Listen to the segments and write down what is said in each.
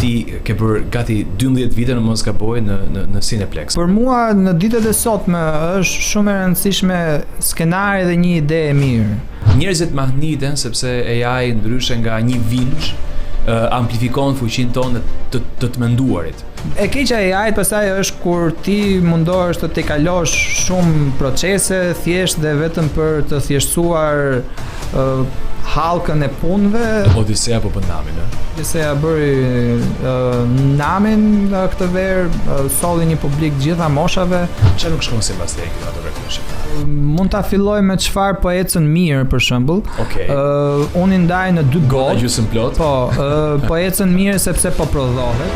ti ke bërë gati 12 vite në mos gaboj në Cineplex. Për mua në ditët e sotme është shumë e rëndësishme skenari dhe një ide e mirë. Njerëzit mahniten sepse AI ndryshe nga një vinç amplifikon fuqinë tonë të menduarit. E keqja e AI-t pastaj është kur ti mundohesh të kalosh shumë procese thjesht dhe vetëm për të thjeshtësuar hallkën e punëve. Odiseja po bën namin, Odiseja bëri namin këtë verë, solli një publik gjitha moshave. Çfarë nuk shkon sipas te kinematografisht? Mund ta filloj me çfarë po ecën mirë për shembull. Okej. Unë i ndaj në dy gotë. Gjysmë plot. Po, po ecën mirë sepse po prodhohet.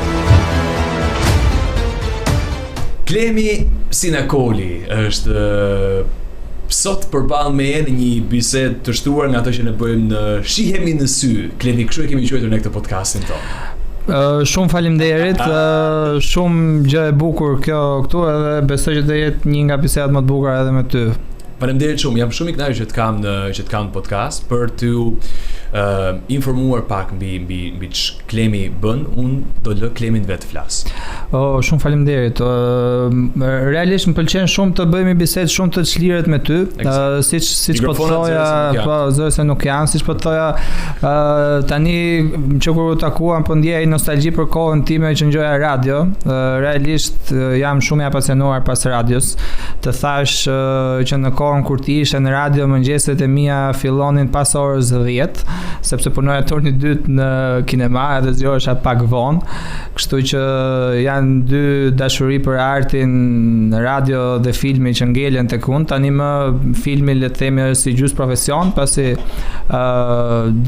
Klemi Sinakoli është sot përballë me në një bisedë të shtuar nga ato që ne bëjmë në Shihemi në sy. Klemi, kështu e kemi quajtur në këtë podcastin tonë. Shumë faleminderit, shumë gjë e bukur kjo këtu edhe besoj që do jetë një nga bisedat më të bukura edhe me ty. Faleminderit shumë, jam shumë i kënaqur që të kam në podcast për t'ju informuar pak mbi Klemi bën. Unë do lë Klemin vetë flas. Shumë faleminderit. Realisht më pëlqen shumë të bëjmë bisedë shumë të çliret me ty. Siç po thoja, po zëre se nuk janë, siç po thoja, tani që kur u takuam po ndjej nostalgji për kohën time që ngjoja radio. Realisht jam shumë i apasionuar pas radios. Të thash që në kohën kur ti ishe në radio, mëngjeset e mia fillonin pas orës 10, sepse punoja turni dytë në kinema edhe zgjohesha pak vonë. Kështu që janë dy dashuri për artin, radio dhe filmi që ngelen tek unë. Tani më filmi le të themi është si gjys profesion, pasi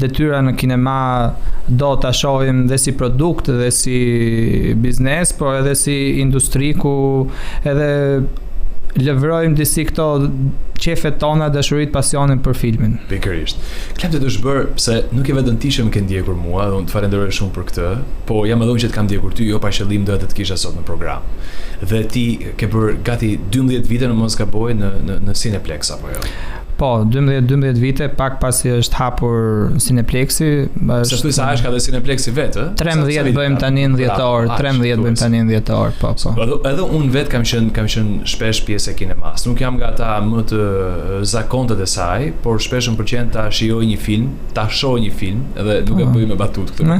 detyra në kinema do ta shohim dhe si produkt dhe si biznes, por edhe si industri ku edhe lëvrojmë disi këto qefet tona, dashurit, pasionin për filmin. Pikërisht. Klem të dush bërë, se nuk e vetëm ti që më ke ndjekur mua, dhe unë të falenderoj shumë për këtë, po jam edhe unë që të kam ndjekur ty, jo pa qëllim do të kisha sot në program. Dhe ti ke bërë gati 12 vite në mos gaboj në Cineplex, apo jo? Po, 12 vite, pak pasi është hapur Cineplexi. Se thuj sa është ka dhe Cineplexi vetë, 13 bëjmë tani në dhjetor, 13 bëjmë tani në dhjetor, po. Edhe unë vetë kam qenë shpesh pjesë e kinemas. Nuk jam nga ata më të zakontet e saj, por shpesh më pëlqen ta shijoj një film, ta shoh një film, edhe nuk e bëj me batut këtë.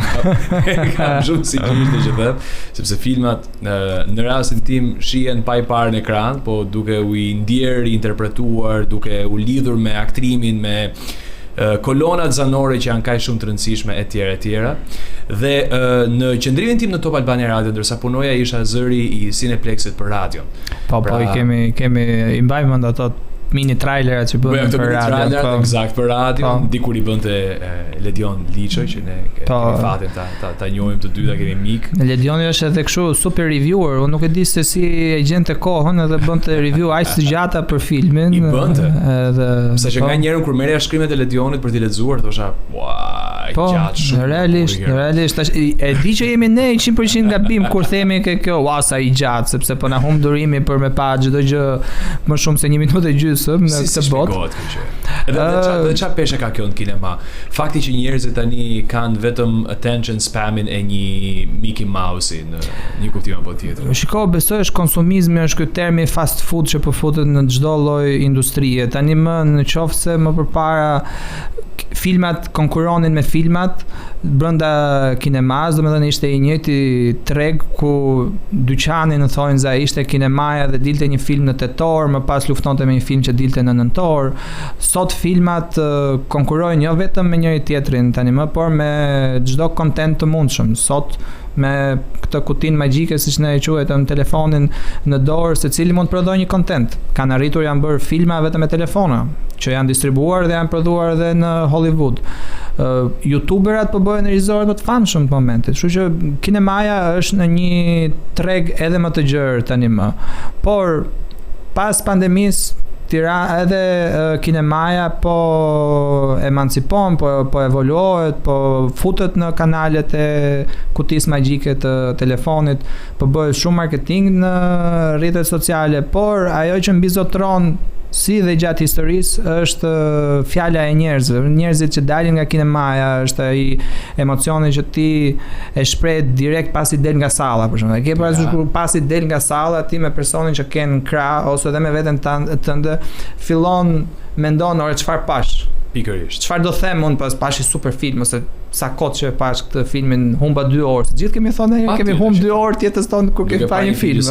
Kam shumë sinqerisht që them, sepse filmat në rastin tim shihen pa i parë në ekran, po duke u ndjer, interpretuar, duke u lidhur me aktrimin, me kolonat zanore që janë kaq shumë të rëndësishme etj. Dhe në qendrimin tim në Top Albania Radio, ndërsa punoja, isha zëri i Cineplexit për radio. Po, i kemi i mbajmë mend ato mini trailerat që bëhen për radio, eksakt për radio, dikur i bënte Ledion Liço që ne kemi fatin ta njohim të dyta, kemi mik. Ledioni është edhe kështu super reviewer, unë nuk e di se si e gjente kohën edhe bënte review aq të gjata për filmin. I bënte. Edhe sa që nga njerën kur merrja shkrimet e Ledionit për t'i lexuar, thosha, gjatë shumë. Realisht, e di që jemi ne 100% gabim kur themi kjo, sa i gjatë, sepse po na humb durimi për me pa çdo gjë më shumë se 1 minutë e gjysmë në këtë botë. Edhe çfarë peshe ka kjo në kinema? Fakti që njerëzit tani kanë vetëm attention spamin e një Mickey Mouse në një kuptim apo tjetër. Shiko, besoj është konsumizmi, është ky termi fast food që po futet në çdo lloj industrie. Tani më në qoftë se më përpara filmat konkuronin me filmat brenda kinemas, domethënë ishte i njëjti treg ku dyqani në thonjza ishte kinemaja dhe dilte një film në tetor, më pas luftonte me një film që dilte në nëntor. Sot filmat konkurrojnë jo vetëm me njëri tjetrin tani më, por me çdo content të mundshëm. Sot me këtë kutinë magjike, siç ne e quajmë në telefonin në dorë, secili mund të prodhojë një content. Kanë arritur janë bërë filma vetëm me telefona, që janë distribuar dhe janë prodhuar edhe në Hollywood. YouTuberat po bëhen regjizorë më të famshëm në momentin. Kështu që kinemaja është në një treg edhe më të gjerë tani më. Por pas pandemisë edhe kinemaja po emancipon, po evoluohet, po futet në kanalet e kutisë magjike të telefonit, po bëhet shumë marketing në rrjetet sociale, por ajo që mbizotron si dhe gjatë historisë është fjala e njerëzve. Njerëzit që dalin nga kinemaja është ai emocioni që ti e shpreh direkt pasi del nga salla, për shembull. Ke parasysh kur pasi del nga salla ti me personin që ken krah ose edhe me veten tënde fillon mendon ore çfarë pash. Pikërisht. Çfarë do them unë pas pashi super film ose sa kohë që pash këtë filmin humba 2 orë. Të gjithë kemi thonë ne kemi humb 2 orë të jetës tonë kur kemi parë një film,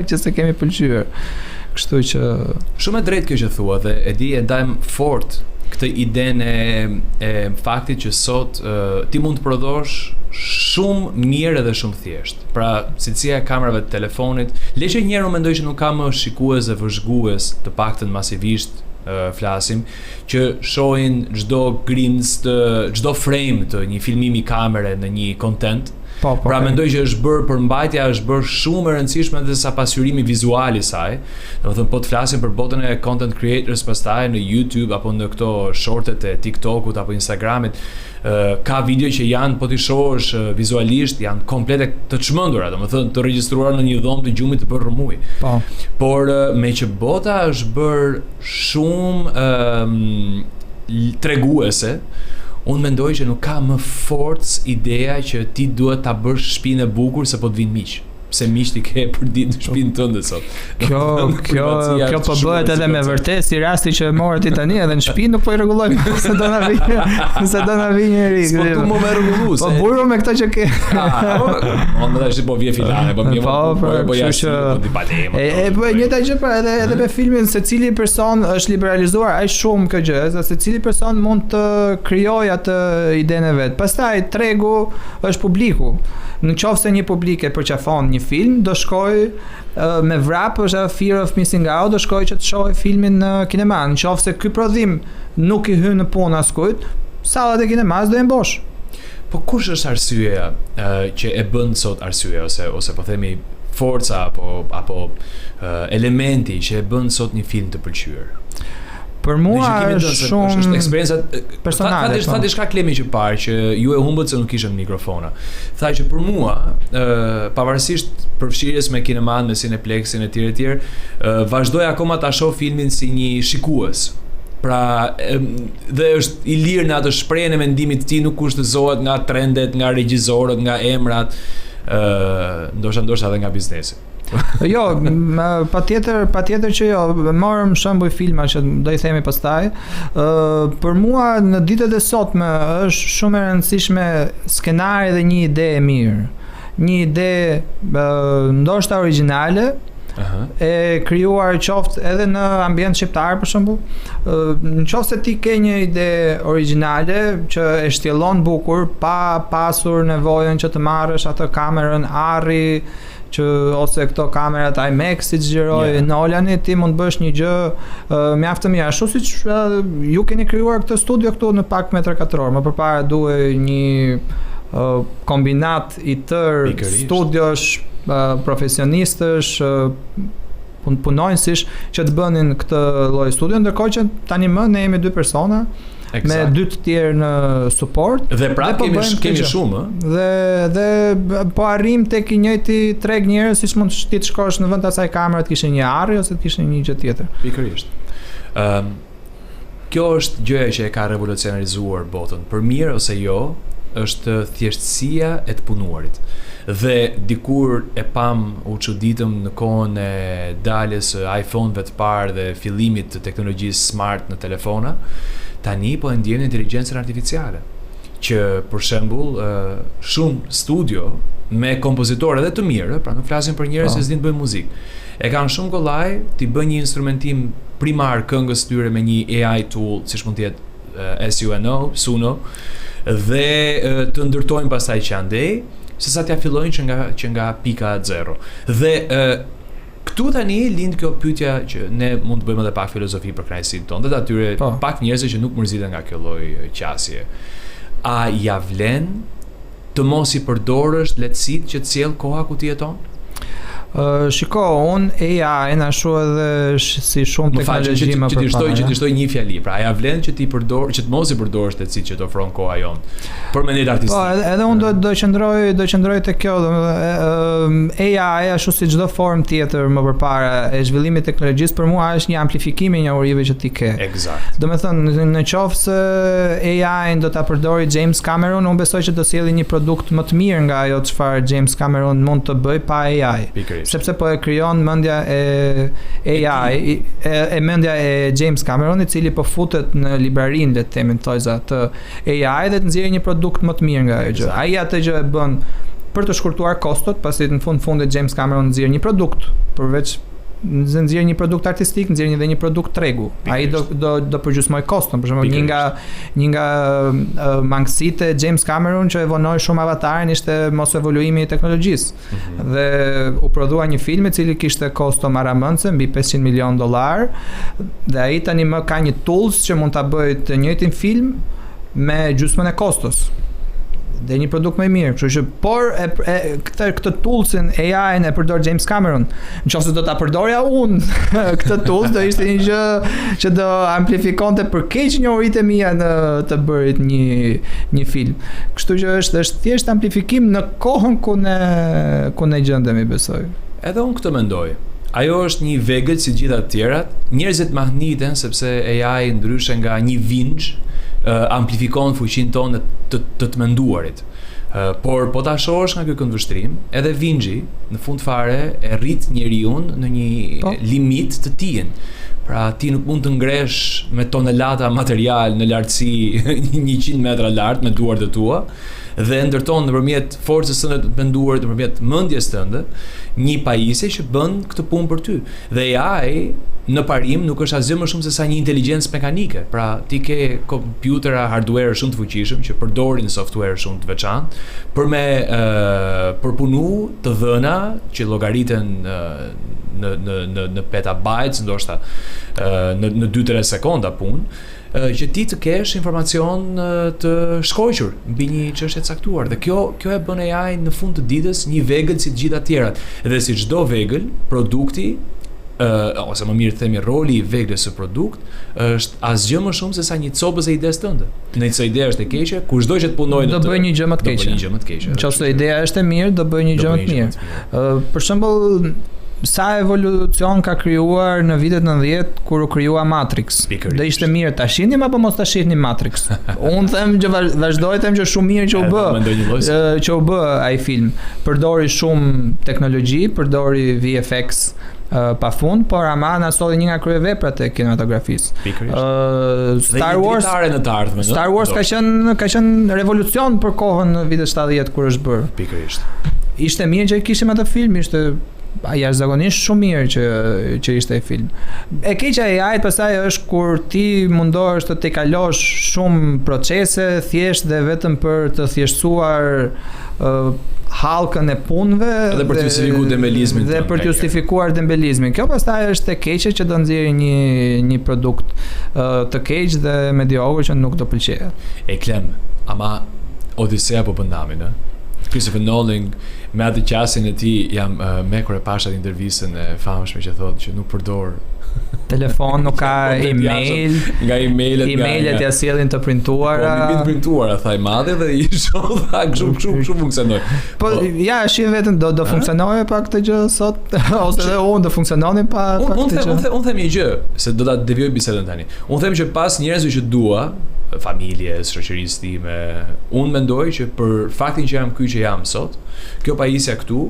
që se kemi pëlqyer. Kështu që shumë e drejtë kjo që thua dhe e di e ndajm fort këtë idenë e faktit që sot ti mund të prodhosh shumë mirë edhe shumë thjesht. Pra, cilësia e kamerave të telefonit, le që njerë unë mendoj që nuk ka më shikues dhe vëzhgues, të paktën masivisht flasim, që shohin çdo grimc, çdo frame të një filmimi kamere në një content. Pra mendoj që është bërë përmbajtja është bërë shumë e rëndësishme edhe sa pasqyrimi vizual i saj. Domethënë po të flasim për botën e content creators pastaj në YouTube apo në këto shortet e TikTokut apo Instagramit, ka video që janë po ti shohësh vizualisht janë komplete të çmendura, domethënë të regjistruar në një dhomë të gjumit të bërë rrëmuj. Por me që bota është bërë shumë treguese, unë mendoj që nuk ka më forcë ideja që ti duhet ta bësh shtëpinë e bukur se po të vinë miq. Pse miq ti ke për ditë në shtëpinë tënde sot. Kjo po bëhet edhe me vërtet si rasti që morë ti tani edhe në shtëpi nuk po i rregullojmë se do na vijë, se do na vijë njëri. Po tu më rregullu se. Po burro me këto që ke. Unë më dash po vije filane, po më po jashtë po di palem. Po njëta gjë pra edhe me filmin secili person është liberalizuar aq shumë kjo gjë, se secili person mund të krijojë atë idenë vet. Pastaj tregu është publiku. Në qoftë se një publik e përqafon një film, do shkoj me vrap, është fear of missing out, do shkoj që të shohë filmin në kinema. Në qoftë se ky prodhim nuk i hyn në punë askujt, sallat e kinemas do jenë bosh. Po kush është arsyeja që e bën sot arsye ose po themi forca apo elementi që e bën sot një film të pëlqyer? Për mua është eksperienca personale. Tha diçka Klemi që parë që ju e humbët se nuk kishën mikrofona. Tha që për mua, pavarësisht përfshirjes me kineman, me Cineplexin e tjerë, vazhdoj akoma ta shoh filmin si një shikues. Pra, dhe është i lirë në atë shprehjen e mendimit të tij, nuk kushtëzohet nga trendet, nga regjisorët, nga emrat, ndoshta edhe nga biznesi. Jo, patjetër që jo, morëm shembull filma që do i themi pastaj. Për mua në ditët e sotme është shumë e rëndësishme skenari dhe një ide e mirë. Një ide ndoshta origjinale, e krijuar qoftë edhe në ambient shqiptar për shembull. Në qoftë se ti ke një ide origjinale që e shtjellon bukur pa pasur nevojën që të marrësh atë kamerën Arri ose këto kamerat IMAX si xhiroi Nolani, ti mund bësh një gjë mjaft të mirë. Ashtu siç ju keni krijuar këtë studio këtu në pak metra katror, më përpara duhej një kombinat i tërë studiosh, profesionistësh, punonjësish që të bënin këtë lloj studio, ndërkohë që tani më ne jemi 2 persona. Me 2 të tjerë në support dhe prapë kemi shumë dhe po arrim tek i njëjti treg njerëz, siç mund ti të shkosh në vend të asaj kamere të kishe një Arri ose të kishe një gjë tjetër. Pikërisht. Kjo është gjëja që e ka revolucionarizuar botën, për mirë ose jo, është thjeshtësia e të punuarit. Dhe dikur e pam u çuditëm në kohën e daljes së iPhone-ve të parë dhe fillimit të teknologjisë smart në telefona, tani po e ndjen inteligjencën artificiale, që për shembull shumë studio me kompozitorë edhe të mirë, pra nuk flasim për njerëz që s'din të bëjnë muzikë, e kanë shumë kollaj të bëjnë një instrumentim primar këngës tyre me një AI tool, siç mund të jetë Suno, dhe të ndërtojnë pastaj që andej, se sa t'ja fillojnë që nga pika 0. Dhe këtu tani lind kjo pyetja që ne mund të bëjmë edhe pak filozofi për kënaqësinë tonë, dhe atyre pak njerëz që nuk mërziten nga kjo lloj qasje. A ja vlen të mos i përdorësh lehtësitë që të sjell koha ku ti jeton? Shiko, unë AI na shoh edhe si shumë teknologji më përpara. Që ti shtoj një fjali, pra aja vlen që ti përdor, që të mos i përdorësh shtetësitë që të ofron koha jon. Për mendet artistik. Po, edhe unë do qëndroj te kjo, AI ashtu si çdo formë tjetër më përpara e zhvillimit të teknologjisë për mua është një amplifikim i njohurive që ti ke. Eksakt. Domethënë, në qoftë se AI-n do ta përdori James Cameron, unë besoj që do sjellë një produkt më të mirë nga ajo çfarë James Cameron mund të bëj pa AI. Sepse po e krijon mendja e AI, mendja e James Cameron, i cili po futet në librarinë, le të themi, të AI dhe të nxjerrë një produkt më të mirë nga ajo gjë. Ai atë gjë e bën për të shkurtuar kostot, pasi në fundit James Cameron nxjerr një produkt, përveç nxjerr një produkt artistik, nxjerr edhe një produkt tregu. Ai do përgjysmoj koston, për shembull, një nga mangësitë e James Cameron që e vonoi shumë Avatarin ishte mos evoluimi i teknologjisë. Dhe u prodhua një film i cili kishte kosto maramëndse mbi $500 milion, dhe ai tani më ka një tools që mund ta bëjë të njëjtin film me gjysmën e kostos. Dhe një produkt më i mirë, kështu që por këtë toolsin AI-n e përdor James Cameron. Nëse do ta përdorja unë këtë tools, do ishte një gjë që do amplifikonte për keq njohuritë mia në të bërit një film. Kështu që është thjesht amplifikim në kohën ku ne gjendemi, besoj. Edhe unë këtë mendoj. Ajo është një vegël si gjitha të tjerat. Njerëzit mahniten sepse AI ndryshe nga një vinxh amplifikon fuqinë tonë të menduarit. Por po ta shohësh nga ky këndvështrim, edhe vinxhi në fund fare e rrit njeriu në një limit të tij. Pra ti nuk mund të ngresh me tonelata material në lartësi 100 metra lart me duart e tua dhe ndërton nëpërmjet forcës së të menduarit, nëpërmjet mendjes tënde, një pajisje që bën këtë punë për ty. Dhe AI në parim nuk është asgjë më shumë se sa një inteligjencë mekanike. Pra ti ke kompjutera, hardware shumë të fuqishëm që përdorin software shumë të veçantë për me përpunu të dhëna që llogariten në petabytes, ndoshta në 2-3 sekonda punë, që ti të kesh informacion të shkojqur mbi një çështje të caktuar. Dhe kjo e bën AI në fund të ditës një vegël si të gjitha tjerat. Dhe si çdo vegël, produkti ose më mirë të themi roli i veglës së produkt është asgjë më shumë se sa një copës e ides tënde. Nëse ideja është e keqe, kushdo që të punojë do bëj një gjë më të keqe. Nëse ideja është e mirë, do bëj një gjë më të mirë. Për shembull, sa evolucion ka krijuar në vitet 90 kur u krijua Matrix. Do ishte mirë ta shihnim apo mos ta shihnim Matrix? Unë them që vazhdoj të them që shumë mirë që u bë ai film. Përdori shumë teknologji, përdori VFX pa fund, por ama na solli një nga kryeveprat e kinematografisë. Star Wars ka qenë revolucion për kohën në vitet 70 kur është bërë. Pikërisht. Ishte mirë që kishim atë film, ishte jashtëzakonisht shumë mirë që ishte ai film. E keqja e AI-t pastaj është kur ti mundohesh të tejkalosh shumë procese thjesht dhe vetëm për të thjeshtësuar hallkën e punëve dhe për të justifikuar dembelizmin. Dhe për të justifikuar dembelizmin. Kjo pastaj është e keqe që do nxjerrë një produkt të keq dhe mediokër që nuk do pëlqejë. E klem, ama Odisea po bëndamin, Christopher Nolan me atë qasjen e tij jam me kur e pasha intervistën e famshme që thotë që nuk përdor telefon, nuk ka email, nga emailet ja sjellin të printuara. Po mi printuara thaj madhe dhe i shoh tha kështu funksionoi. Po ja, shi vetëm do funksionojë pa këtë gjë sot ose edhe unë do funksiononin pa këtë gjë. Unë them një gjë, se do ta devijoj bisedën tani. Unë them që pas njerëzve që dua, familjes, shoqërisë time, unë mendoj që për faktin që jam këtu që jam sot, kjo pajisja këtu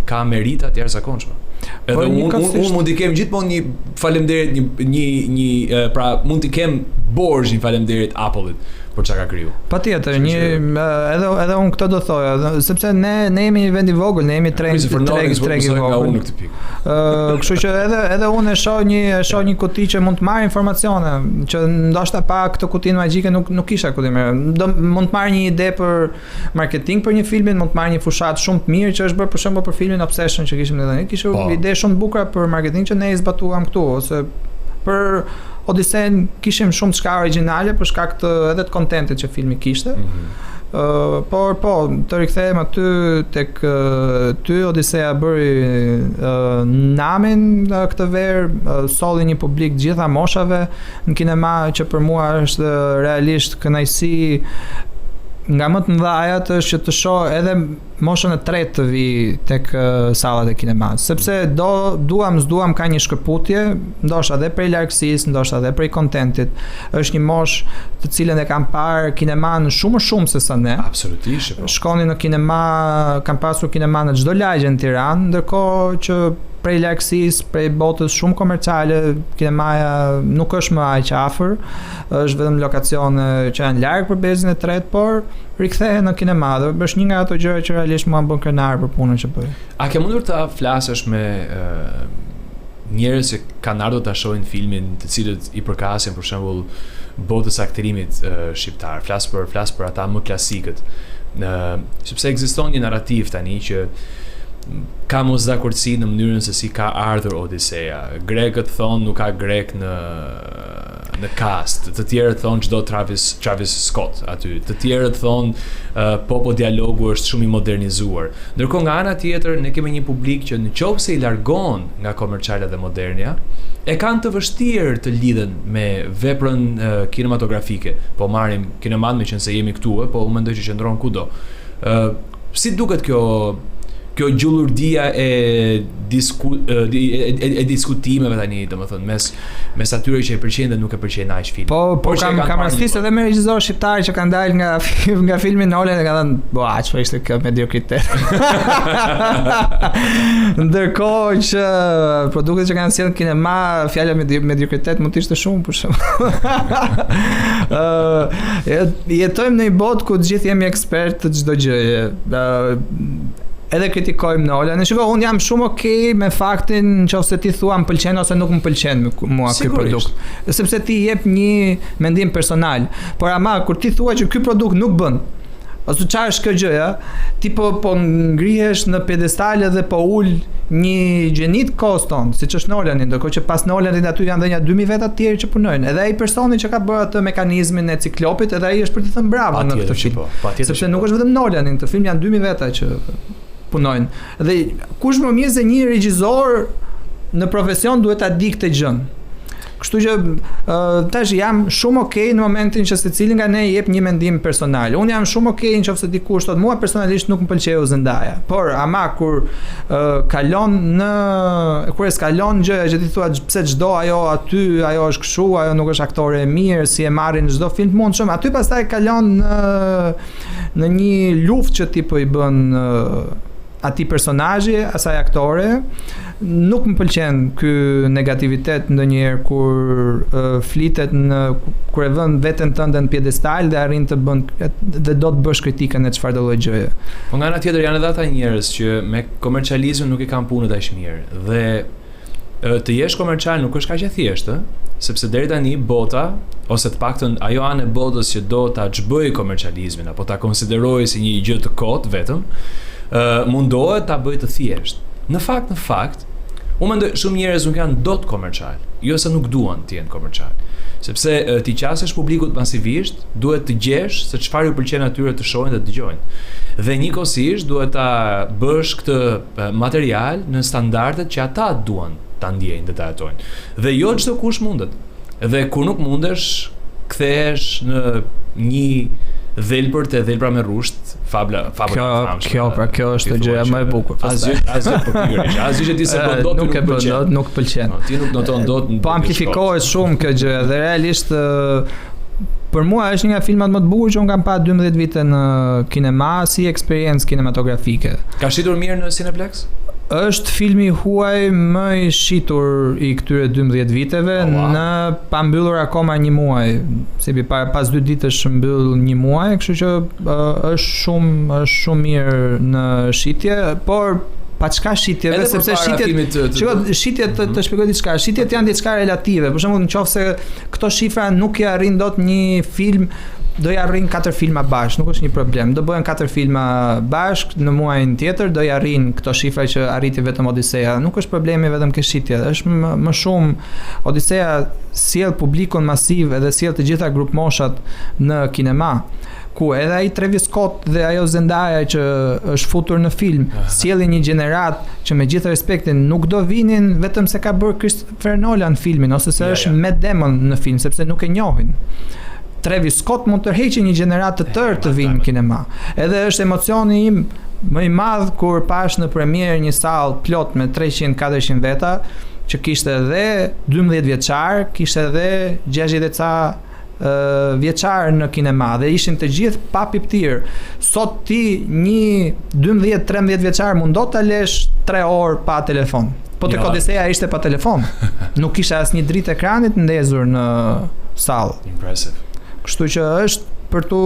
ka merita të jashtëzakonshme. Edhe unë mund t'i kem gjithmonë një faleminderit, pra mund t'i kem borxh një faleminderit Apple-it për çka ka kriju. Patjetër, edhe unë këtë do thoja, sepse ne jemi një vend i vogël, ne jemi treg i vogël. Kështu që edhe unë e shoh një kuti që mund të marr informacione, që ndoshta pa këtë kutinë magjike nuk kisha kuti më. Mund të marr një ide për marketing për një filmin, mund të marr një fushat shumë të mirë që është bërë për shembull për filmin Obsession që kishim ne tani. Kishte ide shumë të bukura për marketing që ne i zbatuam këtu, ose për Odisen kishim shumë çka origjinale për shkak të edhe të kontentit që filmi kishte. Por të rikthehem aty tek ty Odiseja bëri namin këtë verë, solli një publik gjitha moshave në kinema që për mua është realisht kënaqësi nga më të mëdhajat është që të shoh edhe moshën e tretë të vi tek sallat e kinemas, sepse duam ka një shkëputje, ndoshta edhe prej largësisë, ndoshta edhe prej kontentit. Është një moshë të cilën e kam parë kineman shumë se sa ne. Absolutisht. Shkoni në kinema, kam pasur kinema në çdo lagje në Tiranë, ndërkohë që prej largësisë, prej botës shumë komerciale, kinemaja nuk është më aq afër, është vetëm lokacione që janë larg për bezin e tretë, por rikthehen në kinema dhe është një nga ato gjëra që realisht mua më bën krenar për punën që bëj. A ke mundur ta flasësh me njerëz që kanë ardhur ta shohin filmin, të cilët i përkasin për shembull botës aktrimit shqiptar, flas për ata më klasikët, sepse ekziston një narrativ tani që ka mosdakortësi në mënyrën se si ka ardhur Odiseja. Grekët thonë nuk ka grek në cast, të tjerët thonë çdo Travis Scott aty, të tjerët thonë po dialogu është shumë i modernizuar. Ndërkohë nga ana tjetër ne kemi një publik që nëse i largon nga komerciale dhe modernja, e kanë të vështirë të lidhen me veprën kinematografike. Po marrim kinemat me qenë se jemi këtu, po unë mendoj që qëndron kudo. Si duket kjo gjullurdia e diskutimeve tani, domethënë mes atyre që e pëlqejnë dhe nuk e pëlqejnë aq film. Po kam rastisë edhe me regjisor shqiptar që kanë dalë nga filmi Nolan dhe kanë thënë, çfarë ishte kjo mediokritet. Ndërkohë që produktet që kanë sjellë kinema, fjala mediokritet mund të ishte shumë për shembull. Jetojmë në një botë ku të gjithë jemi ekspertë të çdo gjëje. Edhe kritikojmë Nolan. Shikoj, unë jam shumë okay me faktin nëse ti thua më pëlqen ose nuk më pëlqen mua ky produkt. Sepse ti jep një mendim personal. Por ama kur ti thua që ky produkt nuk bën, ose çfarë është kjo gjë, ti po ngrihesh në piedestale dhe po ul një gjenit koston, siç është Nolani, ndërkohë që pas Nolanit aty janë dhe 2000 veta të tjerë që punojnë. Edhe ai personi që ka bërë atë mekanizmin e ciklopit, edhe ai është për të thënë bravo në këtë film. Sepse nuk është vetëm Nolani, në këtë film janë 2000 veta që punojnë. Dhe kush më mirë se një regjisor në profesion duhet ta di këtë gjë. Kështu që tash jam shumë okay në momentin që secili nga ne jep një mendim personal. Unë jam shumë okay nëse dikush thotë mua personalisht nuk më pëlqeu Zendaya. Por ama kur kalon kur eskalon gjëja që ti thua pse çdo ajo është kështu, ajo nuk është aktore e mirë, si e marrin në çdo film të mundshëm, aty pastaj kalon në një luftë që ti po i bën ati personazhi, asaj aktore. Nuk më pëlqen ky negativitet ndonjëherë kur flitet kur e vën veten tënde në piedestal dhe arrin të bën dhe do të bësh kritikën e çfarëdo lloj gjëje. Po nga ana tjetër janë edhe ata njerëz që me komercializmin nuk i kanë punën aq mirë dhe të jesh komercial nuk është kaq e thjeshtë, sepse deri tani bota ose të paktën ajo anë e botës që do ta çbëjë komercializmin apo ta konsiderojë si një gjë të kotë vetëm, mundohet ta bëjë të thjeshtë. Në fakt, unë mendoj shumë njerëz nuk janë dot komercial, jo se nuk duan të jenë komercial. Sepse ti qasesh publikut masivisht, duhet të gjesh se çfarë ju pëlqen atyre të shohin dhe të dëgjojnë. Dhe njëkohësisht duhet ta bësh këtë material në standardet që ata duan ta ndjejnë dhe ta hetojnë. Dhe jo çdo kush mundet. Dhe kur nuk mundesh, kthehesh në një dhelbër të dhelbra me rusht, fabla kjo është gjëja më e bukur. Asgjë pikërisht. Asgjë që ti se bën dot nuk pëlqen. Ti nuk noton dot. Po amplifikohet shumë kjo gjë dhe realisht për mua është një nga filmat më të bukur që unë kam pa 12 vite në kinema si eksperiencë kinematografike. Ka shitur mirë në Cineplex? Është filmi huaj më i shitur i këtyre 12 viteve, në pa mbyllur akoma një muaj, si pas 2 ditësh mbyll një muaj, kështu që është shumë mirë në shitje, por pa çka shitjeve, sepse shitjet të shpjegoj diçka, shitjet janë diçka relative. Për shembull, nëse këto shifra nuk i arrin dot një film do ja arrin 4 filma bashk, nuk është një problem. Do bëhen 4 filma bashk në muajin tjetër, do ja arrin këto shifra që arriti vetëm Odiseja. Nuk është problemi vetëm ke shitja, është më shumë Odiseja sjell publikun masiv edhe sjell të gjitha grup moshat në kinema. Ku edhe ai Travis Scott dhe ajo Zendaya që është futur në film, sjellin një gjenerat që me gjithë respektin nuk do vinin vetëm se ka bërë Christopher Nolan filmin ose se është Matt Damon në film, sepse nuk e njohin. Travis Scott mund të tërheqë një gjenerat të tërë të vinë në kinema. Edhe është emocioni im më i madh kur pash në premierë një sallë plot me 300-400 veta që kishte edhe 12 vjeçar, kishte edhe 60 ca vjeçar në kinema dhe ishin të gjithë pa piptir. Sot ti një 12-13 vjeçar mundot ta lesh 3 orë pa telefon. Po tek Odiseja ishte pa telefon. Nuk kishte asnjë dritë ekranit ndezur në sallë. Impressive. Kështu që është për tu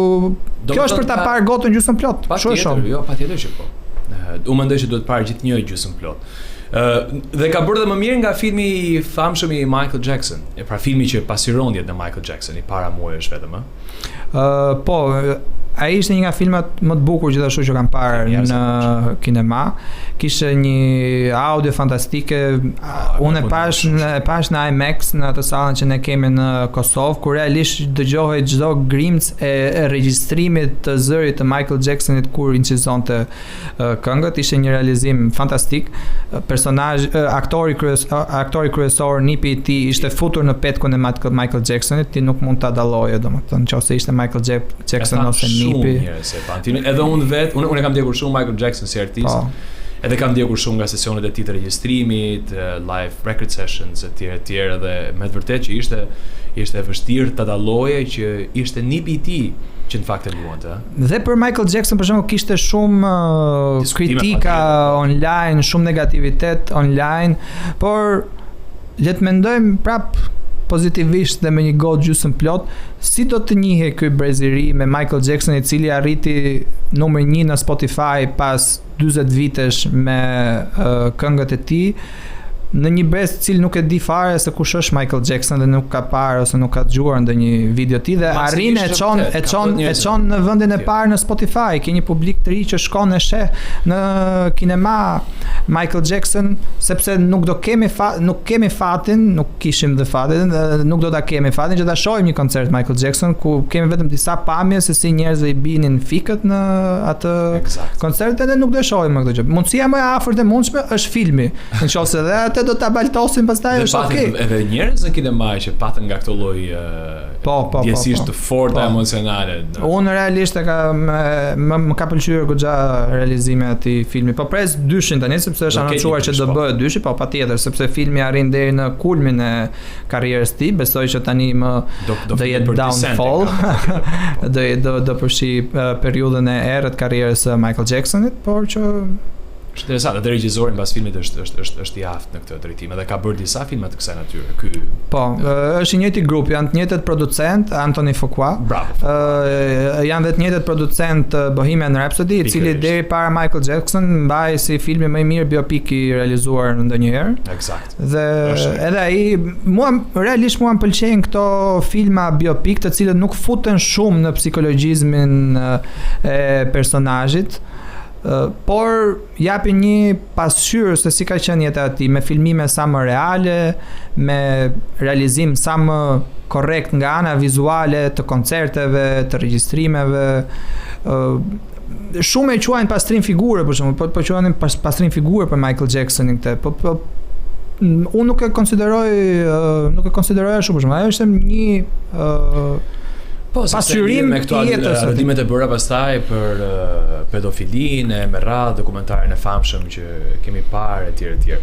kjo është për ta parë gotën gjysmë plot. Kështu është. Jo, patjetër që po. Unë mendoj që duhet parë gjithnjë gjysmë plot. Dhe ka bërë dhe më mirë nga filmi I famshëm I Michael Jackson. Pra filmi që pasirondjet në Michael Jackson I para muajsh vetëm, po, ai ishte një nga filmat më të bukur gjithashtu që kam parë në kinema. Kishte një audio fantastike. Unë e pash në IMAX në atë sallën që ne kemi në Kosovë, ku realisht dëgjohej çdo grimc e regjistrimit të zërit të Michael Jacksonit kur incizonte këngët. Ishte një realizim fantastik. Aktori kryesor nipi I tij ishte futur në petkun e Michael Jacksonit, ti nuk mund ta dalloje, domethënë nëse ishte Michael Jackson ose nipi. Edhe unë kam ndjekur shumë Michael Jackson si artist. Edhe kam ndjekur shumë nga sesionet e tij të regjistrimit, live record sessions etj dhe me të vërtetë që ishte vështirë ta dalloje që ishte nipi I tij që në fakt e luante. Dhe për Michael Jackson për shembull kishte shumë kritika online, shumë negativitet online, por le të mendojmë prap pozitivisht dhe me një gotë gjysmë plot, si do të njihej ky breziri me Michael Jackson I cili arriti numër 1 në Spotify pas 40 vitesh me këngët e tij, në një brez I cili nuk e di fare se kush është Michael Jackson dhe nuk ka parë ose nuk ka dëgjuar ndonjë video ti dhe arrin e çon në vendin e parë në Spotify. Ke një publik të ri që shkon e sheh në kinema Michael Jackson, sepse nuk kemi fatin, nuk kishim dhe fatin, nuk do ta kemi fatin që ta shohim një koncert Michael Jackson ku kemi vetëm disa pamje se si njerëzve I binin fikët në atë koncert dhe nuk do e shohim këtë gjë. Mundësia më e afërt e mundshme është filmi. Nëse edhe atë do ta baltosin pastaj është okay. Edhe njerëz në kinema që patën nga këto lloj ndjesisht të forta emocionale. Unë realisht më ka pëlqyer goxha realizimi I atij filmi. Po pres dyshin tani sepse është anoncuar që do bëhet dyshi, po patjetër sepse filmi arrin deri në kulmin e karrierës së tij. Besoj që tani do jetë downfall. do përshi periudhën e errët karrierës së Michael Jacksonit, por që është interesant, edhe regjizori mbas filmit është I aftë në këtë drejtim, edhe ka bërë disa filma të kësaj natyre. Po, është I njëjti grup, janë të njëjtët producent, Anthony Fuqua. Bravo. Janë dhe të njëjtët producent Bohemian Rhapsody, I cili deri para Michael Jackson mbaj si filmi më I mirë biopik I realizuar ndonjëherë. Eksakt. Dhe edhe ai realisht mua m'pëlqejnë këto filma biopik të cilët nuk futen shumë në psikologjizmin e personazhit. Por japin një pasqyrë se si ka qenë jeta e tij, me filmime sa më reale, me realizim sa më korrekt nga ana vizuale të koncerteve, të regjistrimeve. Shumë e quajnë pastrim figure për shembull, po quajnë pastrim figure për Michael Jacksonin këtë. Po unë nuk e konsideroj ashtu për shembull. Ajo është një pasqyrim me këto argëtimet e bëra pastaj për pedofilinë, me radhë dokumentarin e famshëm që kemi parë etj.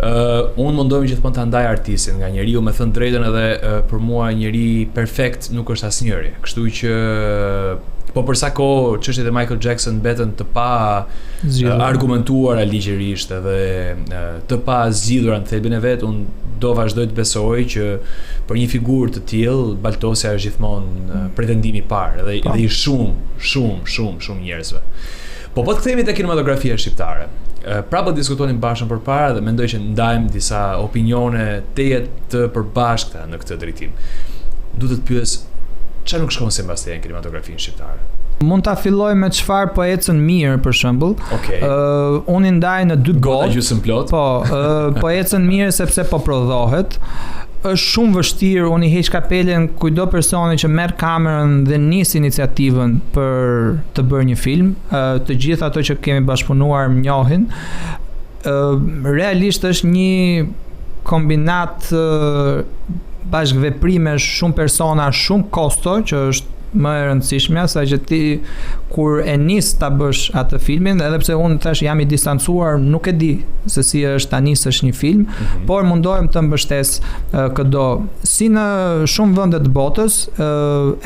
Unë mundohem gjithmonë ta ndaj artistin nga njeriu, me thënë drejtën edhe për mua njeri perfekt nuk është asnjëri. Kështu që po për sa kohë çështjet e Michael Jackson mbeten të pa argumentuara ligjërisht edhe të pa zgjidhura në thelbin e vet, unë do vazhdoj të besoj që për një figurë të tillë baltosja është gjithmonë pretendimi I parë edhe I shumë njerëzve. Po të kthehemi te kinematografia shqiptare. Prapë diskutonin bashkë përpara dhe mendoj që ndajmë disa opinione teje të përbashkëta në këtë drejtim. Duhet të pyes çfarë nuk shkon si mbas teje në kinematografinë shqiptare? Mund ta filloj me çfarë po ecën mirë për shembull. Okej. Unë i ndaj në dy Gota botë. gjysmë plot. Po, po ecën mirë sepse po prodhohet. Është shumë vështirë, unë i heq kapelen kujdo personi që merr kamerën dhe nis iniciativën për të bërë një film. Të gjithë ato që kemi bashkëpunuar më njohin. Realisht është një kombinat bashkëveprimesh, shumë persona, shumë kosto, që është më e rëndësishmja, sa që ti kur e nis ta bësh atë filmin, edhe pse unë thash jam i distancuar, nuk e di se si është ta nisësh një film, por mundohem të mbështes këdo. Si në shumë vende të botës,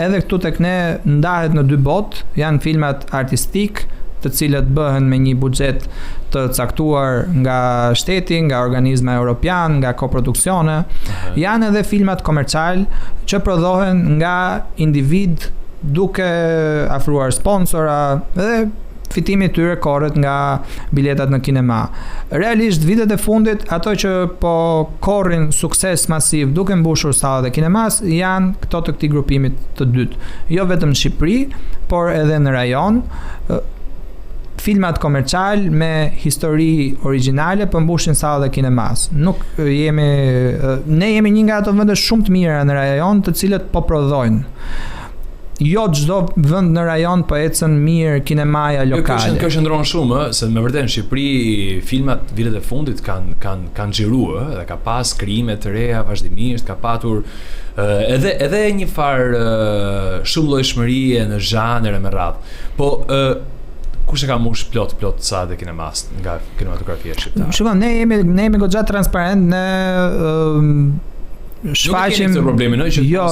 edhe këtu tek ne ndahet në dy botë, janë filmat artistik, të cilët bëhen me një buxhet të caktuar nga shteti, nga organizma europian, nga koproduksione. Janë edhe filmat komercial që prodhohen nga individ duke afruar sponsora dhe fitimi i tyre korret nga biletat në kinema. Realisht vitet e fundit ato që po korrin sukses masiv duke mbushur sallat e kinemas janë këto të këtij grupimit të dytë. Jo vetëm në Shqipëri, por edhe në rajon. Filmat komercial me histori origjinale po mbushin sallat e kinemas. Nuk jemi ne jemi një nga ato vende shumë të mira në rajon të cilët po prodhojnë. Jo çdo vend në rajon po ecën mirë kinemaja lokale. Kjo qëndron shumë, se me vërtet në Shqipëri filmat vitet e fundit kanë xhiruar dhe ka pas krime të reja vazhdimisht, ka patur edhe një farë shumë llojshmërie në zhanre me radhë. Po kush e ka mush plot sa dhe kinemas nga kinematografia shqiptare? Shikon, ne jemi goxha transparent, ne shfaqim problemi, jo,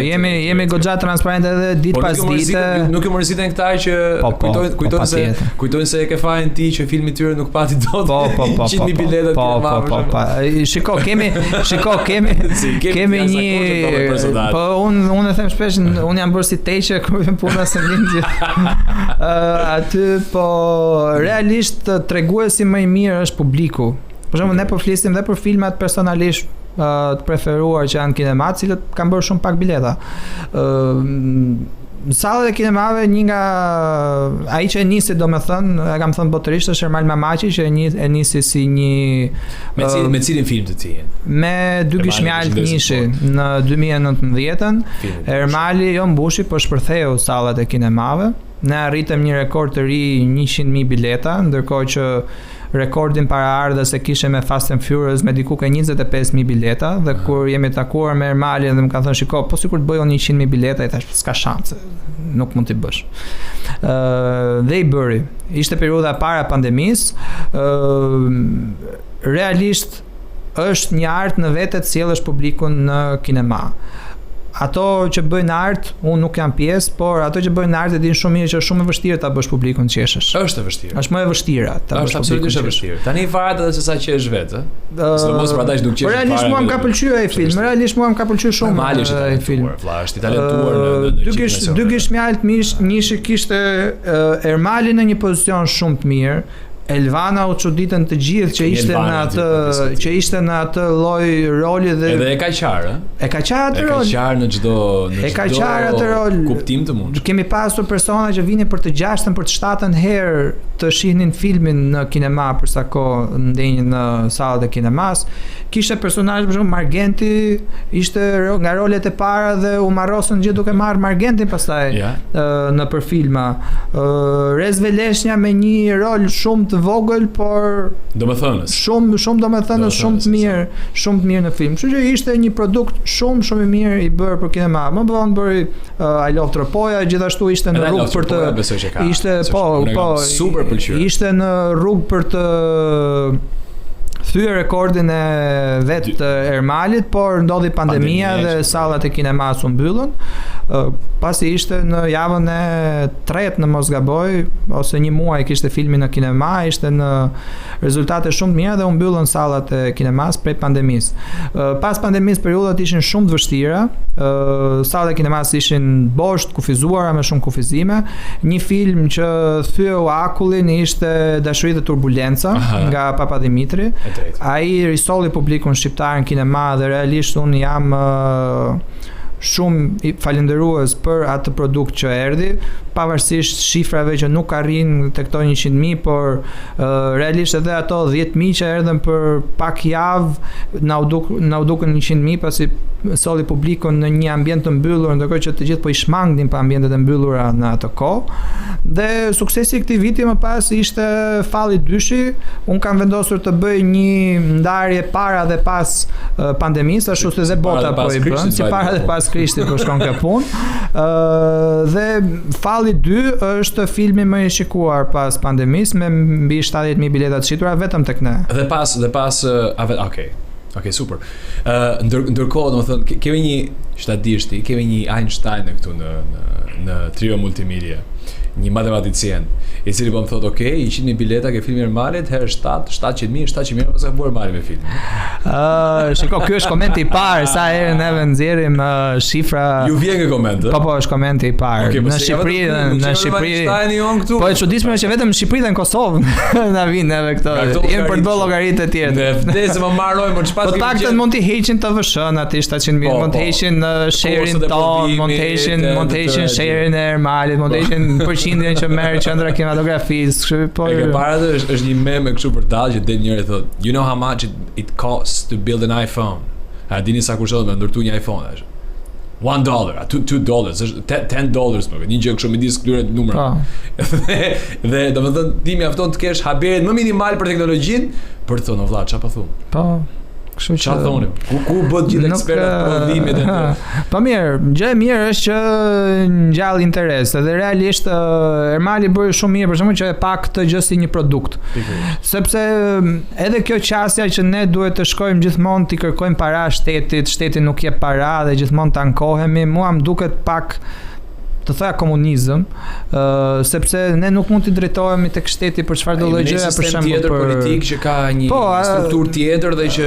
jemi goxha transparent edhe ditë pas dite. Nuk e moriziten këta që kujtojnë se e ke fajin ti që filmi i tyre nuk pati dot 100.000 bileta të Shiko, kemi një po unë e them shpesh, unë jam bërë si teqe kur vjen puna se vjen gjithë. Aty po realisht treguesi më i mirë është publiku. Për shembull, ne po flisim dhe për filmat personalisht të preferuar që janë kinema, të cilët kanë bërë shumë pak bileta. Në sallat e kinemave një nga ai që e nisi, domethënë, e kam thënë botërisht, është Ermal Mamaqi, që e nisi si një me cilin film të tij? Me Dy gishmjalë të Nishi në 2019-ën. Ermali jo mbushi, po shpërtheu sallat e kinemave. Ne arritëm një rekord të ri, 100.000 bileta, ndërkohë që rekordin paraardhës e kishe me Fast and Furious me diku ka 25.000 bileta, dhe kur jemi takuar me Ermalin dhe më ka thënë shiko, po sikur të bëjon 100.000 bileta, i thash s'ka shanse, nuk mund t'i bësh. Dhe i bëri. Ishte periudha para pandemisë, realisht është një art në vetë të sjellësh publikun në kinema. Ato që bëjnë art, unë nuk jam pjesë, por ato që bëjnë art e din shumë mirë që është shumë e vështirë ta bësh publikun të qeshësh. Është e vështirë. Është më e vështirë ta bësh publikun të qeshësh. Tani varet edhe se sa qesh vetë, ëh. Sidomos për ata që nuk qeshin. Realisht mua më ka pëlqyer ai film. Realisht mua më ka pëlqyer shumë ai film. Është i talentuar në Dy gishmjalë të Nishi kishte Ermali në një pozicion shumë të mirë. Elvana u çuditën të gjithë që ishte në atë lloj roli dhe edhe e ka qarë, e ka qarë atë rol. E ka qarë në çdo atë rol. Kuptim të mundshëm. Kemi pasur persona që vinin për të 6-ën, për të 7-ën herë të shihnin filmin në kinema për sa kohë ndenjën në sallat e kinemas. Kishte personazh për shembull Margenti, ishte nga rolet e para dhe u marrosën gjithë duke marrë Margentin pastaj në për filma. Rez Veleshnja me një rol shumë të vogël, por domethënës shumë domethënës shumë të mirë në film. Kështu që ishte një produkt shumë i mirë i bërë për kinema. Më vonë bëri I Love Tropoja, gjithashtu ishte në rrugë për të super pëlqyer. Ishte në rrugë për të thyer rekordin e vet të Ermalit, por ndodhi pandemia dhe sallat e kinemas u mbyllën. Pasi ishte në javën e 3 në mos gaboj, ose një muaj kishte filmi në kinema, ishte në rezultate shumë të mira dhe u mbyllën sallat e kinemas prej pandemisë. Pas pandemisë periudhat ishin shumë të vështira, sallat e kinemas ishin bosh, kufizuara me shumë kufizime. Një film që thyeu akullin ishte Dashuri dhe turbulenca nga Papa Dimitri. Ai risolli publikun shqiptar në kinema dhe realisht unë jam shumë i falendërues për atë produkt që erdhi, pavarësisht shifrave që nuk arrin tek këto 100.000, por realisht edhe ato 10.000 që erdhën për pak javë na u dukën 100.000 pasi solli publikun në një ambient të mbyllur, ndërkohë që të gjithë po i shmangnin pa ambientet e mbyllura në atë kohë. Dhe suksesi i këtij viti më pas ishte falli dyshi. Un kam vendosur të bëj një ndarje para dhe pas pandemisë, ashtu se bota po i bën, si para dhe pas Krishtit po shkon kjo punë. Dhe falli 2 është filmi më i shikuar pas pandemisë me mbi 70.000 bileta të shitura vetëm tek ne. Dhe pas Okej, super. Ndërkohë, domethënë, kemi një shtadishti, kemi një Einstein këtu në Trio Multimedia, një matematicien, i cili po më thotë, okej, 100.000 bileta ke filmi Ermalit, herë 700.000, pas ka bërë Ermali me filmin. Shiko, ky është komenti i parë, sa herë neve nxjerrim shifra. Ju vjen nga komente? Po, është komenti i parë. Në Shqipëri, po e çuditshme është që vetëm në Shqipëri dhe në Kosovë na vinë neve këto. Jemi për të bërë llogaritë e tjera. Ne vdesë më marrojmë, por çfarë? Po taktën mund t'i heqin të vëshën aty 700.000, mund të heqin share-in ton, mund të heqin share-in e Ermalit, mund të heqin përqindjen që merr qendra kinematografisë. Po e para është një meme kështu për dallë që del njëri thotë, you know how much it costs to build an iPhone? A dini sa kushton me ndërtu një iPhone tash? $1, $2, është $10 më, një gjë kështu midis këtyre numrave. Dhe domethënë ti mjafton të kesh haberin më minimal për teknologjinë për të thonë vëlla, çfarë po thon? Po. Kështu që thonim, ku bëhet gjithë ekspertët prodhimit e të. Po mirë, gjë e mirë është që ngjall interes, edhe realisht Ermali bëri shumë mirë për shkakun që e pa këtë gjë si një produkt. Sepse edhe kjo qasja që ne duhet të shkojmë gjithmonë t'i kërkojmë para shtetit, shteti nuk jep para dhe gjithmonë të ankohemi, mua më duket pak të thoya komunizëm, sepse ne nuk mund të drejtohemi tek shteti për çfarë do lloj gjëja, për shembull tjetër politik që ka një strukturë tjetër dhe që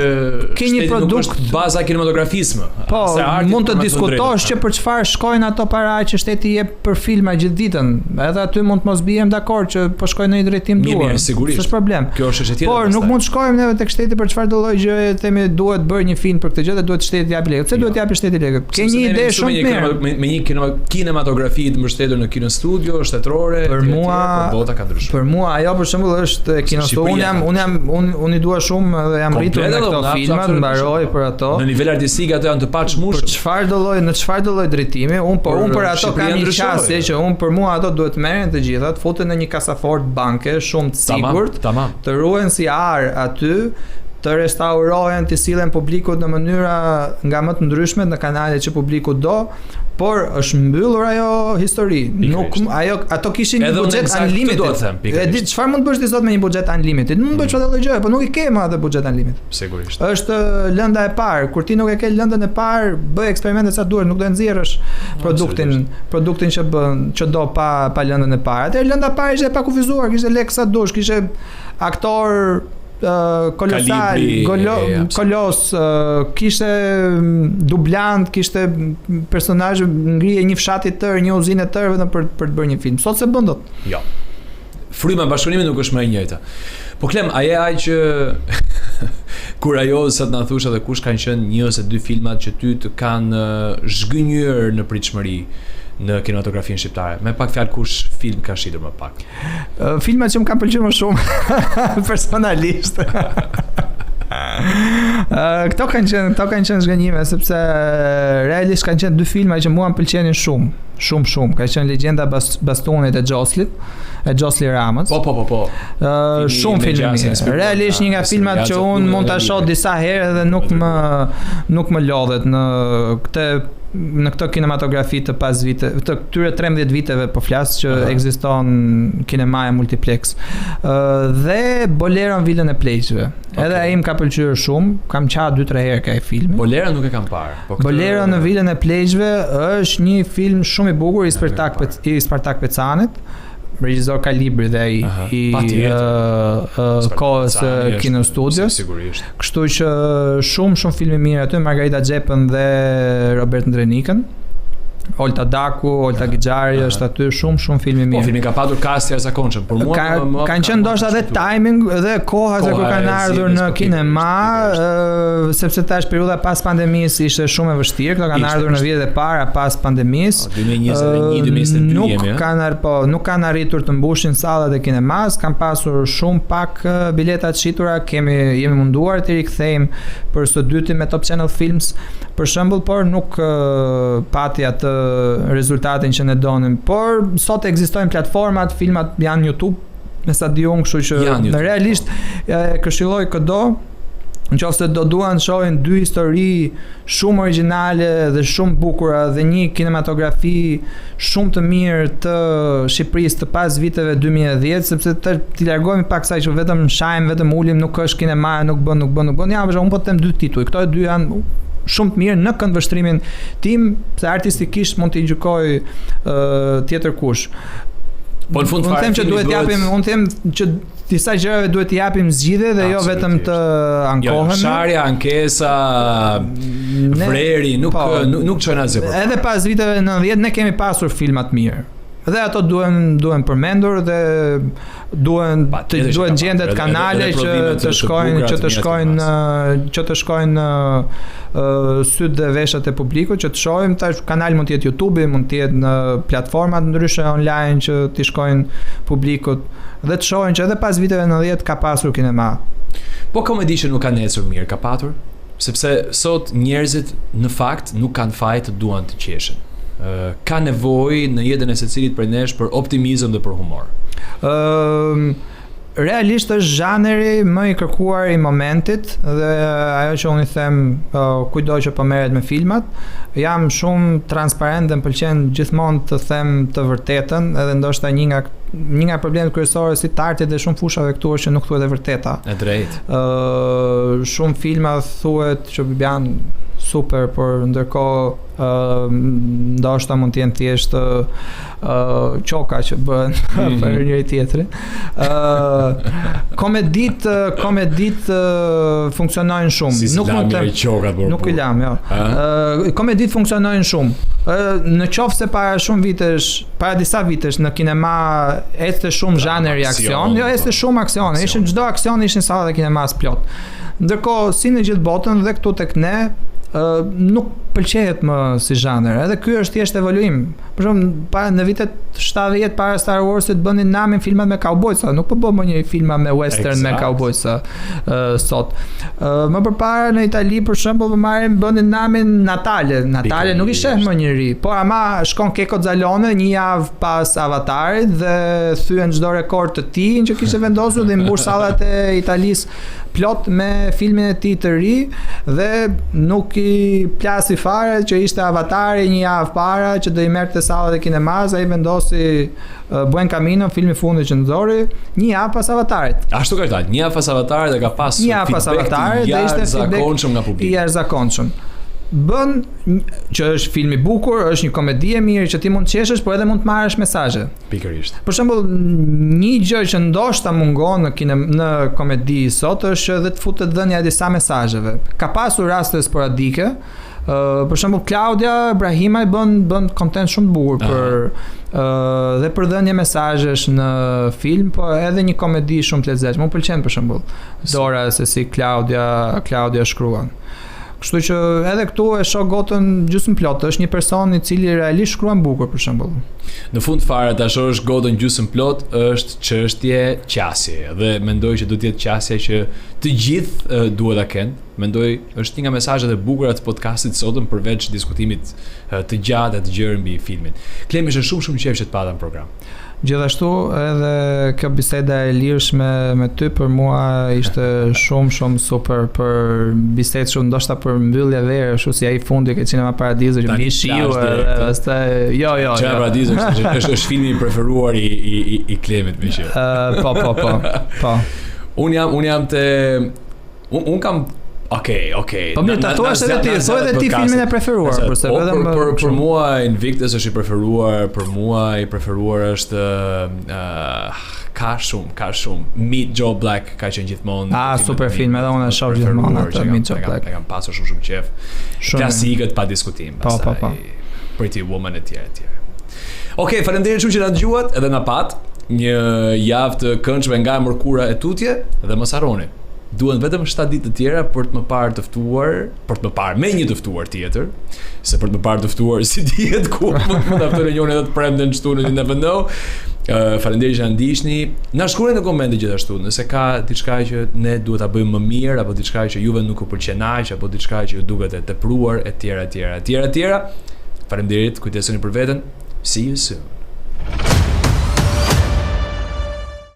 ke një produkt baza kinematografisë. Po, mund të diskutosh që për çfarë shkojnë ato para që shteti jep për filma gjithë ditën. Edhe aty mund të mos bijem dakord që po shkojnë në një drejtim duar. Mirë, sigurisht. S'është problem. Kjo është çështje tjetër. Por nuk mund të shkojmë neve tek shteti për çfarë do lloj gjëje, themi duhet bërë një film për këtë gjë dhe duhet shteti të japë lekë. Pse duhet të japë shteti lekë? Ke një ide shumë të mirë. Me një kinematografi të mbështetur në kino studio shtetërore, për mua bota ka ndryshuar. Për mua ajo për shembull është kino studio. Unë i dua shumë dhe jam rritur në këto filma, mbaroj për ato. Në nivel artistik ato janë të pachmushur. Në çfarë do lloj drejtimi, unë për ato kam një qasje që unë për mua ato duhet merren të gjitha, të futen në një kasafort banke shumë të sigurt, të ruhen si ar aty, të restaurohen, të sillen publikut në mënyra nga më të ndryshme në kanalet që publiku do, por është mbyllur ajo histori. Nuk ato kishin një buxhet unlimited. E di çfarë mund të bësh ti sot me një buxhet unlimited? Mund të bësh çfarë gjë, por nuk i ke më atë buxhet unlimited. Sigurisht. Është lënda e parë. Kur ti nuk e ke lëndën e parë, bëj eksperimente sa duhet, nuk do nxjerrësh produktin që do pa lëndën e parë. Atë lënda e parë ishte pa kufizuar, kishte lek sa dush, kishte aktor kolosal, kolos, kishte dublant, kishte personazh, ngrije një fshat i tërë, një uzinë e tërë vetëm për të bërë një film. Sot se bën dot. Jo. Fryma e bashkëpunimit nuk është më e njëjta. Po Klem, a je ai që kur ajo sa të na thush edhe kush kanë qenë një ose dy filmat që ty të kanë zhgënjur në pritshmëri në kinematografinë shqiptare? Me pak fjalë, kush film ka shitur më pak? Filmat që më kanë pëlqyer më shumë personalisht. Këto kanë qenë zgënjime, sepse realisht kanë qenë dy filma që mua më pëlqenin shumë. Ka qenë Legjenda Bastonit e Gjosli Ramës. Po. Shumë film mirë. Realisht një nga filmat që unë mund ta shoh disa herë dhe nuk më lodhet në këtë kinematografi të pas vite, të këtyre 13 viteve po flas që ekziston kinemaja multiplex. Dhe Bolero në Vilën e Pleqëve. Edhe ai më ka pëlqyer shumë, kam qenë 2-3 herë këtij filmi. Bolero nuk e kam parë. Bolero në Vilën e Pleqëve është një film shumë i bukur i Spartak Pecanit. Regjisor Kalibri dhe i kohës kino studios. Sigurisht. Kështu që shumë filma mirë aty, Margarita Xhepën dhe Robert Ndrenikën. Olta Daku, Olta Gixhari është aty shumë film i mirë. Po filmi ka patur cast i jashtëzakonshëm, por mua kanë qenë ndoshta edhe timing dhe koha se kur kanë ardhur në kinema, sepse tash periudha pas pandemisë ishte shumë e vështirë, këto kanë ardhur në vitet e para pas pandemisë. 2021-2022 nuk kanë arritur të mbushin sallat e kinemas, kanë pasur shumë pak bileta të shitura, jemi munduar të rikthejmë për së dyti me Top Channel Films, për shembull, por nuk pati atë rezultatin që ne donim. Por sot ekzistojnë platformat, filmat janë në YouTube, me sa di unë, kështu që realisht këshilloj këdo, nëse do duan shohin dy histori shumë origjinale dhe shumë bukura dhe një kinematografi shumë të mirë të Shqipërisë të pas viteve 2010, sepse t'i largohemi pak kësaj që vetëm shajm, vetëm ulim, nuk është kinema, nuk bën. Ja, unë po të them dy tituj. Këto dy janë shumë të mirë në këndvështrimin tim, se artistikisht mund t'i gjykoj tjetër kush. Po në fund fare unë them që disa gjërave duhet t'i japim zgjidhje dhe jo vetëm të ankohemi. Sharja, ankesa, vreri, nuk çojnë asgjë. Edhe pas viteve 90 ne kemi pasur filma të mirë. Dhe ato duhen përmendur dhe duhen gjendet kanale që të shkojnë syt dhe veshat e publikut, që të shohim. Tash kanali mund të jetë YouTube, mund të jetë në platforma të ndryshe online që t'i shkojnë publikut dhe të shohin që edhe pas viteve 90 ka pasur kinema. Po komedi që nuk ka ecur mirë ka patur, sepse sot njerëzit në fakt nuk kanë faj të duan të qeshin. Ka nevojë në jetën e secilit prej nesh për optimizëm dhe për humor. Realisht është zhaneri më i kërkuar i momentit dhe ajo që unë i them kujdo që po merret me filmat, jam shumë transparent dhe më pëlqen gjithmonë të them të vërtetën, edhe ndoshta një nga problemet kryesore si të artit dhe shumë fushave këtu është që nuk thuhet e vërteta. E drejtë. Shumë filma thuhet që janë super, por ndërkohë ndoshta mund të jenë thjesht çoka që bëhen për njëri tjetrin. Komedit funksionojnë shumë. Nuk i lam, jo. Komedit funksionojnë shumë. Në qoftë se para disa vitesh në kinema ecte shumë zhaneri aksion, jo ecte shumë aksion, ishin çdo aksion ishin sallat e kinemas plot. Ndërkohë si në gjithë botën dhe këtu tek ne nuk pëlqejet më si zhanër. Edhe ky është thjesht evoluim. Për shembull, në vitet 70 para Star Warsit bënin namin filmat me kaubojsa, nuk po bën më një filma me western me kaubojsa sot. Më përpara në Itali për shembull bënin namin Natale nuk i sheh më njëri, por ama shkon Keko Xalone një javë pas Avatarit dhe thyen çdo rekord të tij që kishte vendosur dhe mbush sallat e Italisë plot me filmin e tij të ri dhe nuk i plasi fare që ishte Avatari një javë para që do i merrte sallat e kinemas, ai vendosi Buen Camino, filmi fundit që nxori një javë pas Avatarit. Ashtu ka thënë, një javë pas Avatarit dhe ka pasur feedback i jashtëzakonshëm nga publiku. I jashtëzakonshëm. Bën që është film i bukur, është një komedi e mirë që ti mund të qeshësh, por edhe mund të marrësh mesazhe. Pikërisht. Për shembull, një gjë që ndoshta mungon në komedi sot është edhe të futet dhënia e disa mesazheve. Ka pasur raste sporadike. Për shembull, Claudia Ibrahimaj bën kontent shumë të bukur dhe për dhënie mesazhesh në film, po edhe një komedi shumë të lezetshme. Më pëlqen për shembull Dora se si Claudia shkruan. Kështu që edhe këtu e shoh gotën gjysmë plot, është një person i cili realisht shkruan bukur për shembull. Në fund fare ta shohësh gotën gjysmë plot është çështje qasje dhe mendoj që duhet të jetë qasja që të gjithë duhet ta kenë. Mendoj është një nga mesazhet e bukura të podcastit sotëm përveç diskutimit të gjatë të gjerë mbi filmin. Klem, ishte shumë qejf që të pata në program. Gjithashtu edhe kjo biseda e lirshme me ty për mua ishte shumë super, për bisedë shumë ndoshta për mbyllje vere, ashtu si ai fundi ke Cinema Paradiso që mi shiu edhe pastaj jo. Cinema Paradiso është filmi i preferuar i Klemit më që. Po. Un kam Okej. Po mirë, tatuash edhe ti, thoj edhe ti filmin e preferuar, përse vetëm për mua Invictus është i preferuar, për mua i preferuar është ka shumë. Meet Joe Black ka qenë gjithmonë. Super film, edhe unë e shoh gjithmonë atë Meet Joe Black. E kam pasur shumë qejf. Klasikët pa diskutim. Po. Pretty Woman etj. Okej, faleminderit shumë që na dëgjuat edhe na pat. Një javë të këndshme nga mërkura e tutje dhe mos harroni. Duhen vetëm 7 ditë të tjera për të më parë të ftuar me një të ftuar tjetër, se për të më parë të ftuar si dihet ku më ta ftoj njërin edhe të premten çtu në never know. Faleminderit që na ndiqni. Na shkruani në komente gjithashtu nëse ka diçka që ne duhet ta bëjmë më mirë apo diçka që juve nuk u pëlqen aq apo diçka që ju duket e tepruar etj. Faleminderit, kujdesuni për veten. See you soon.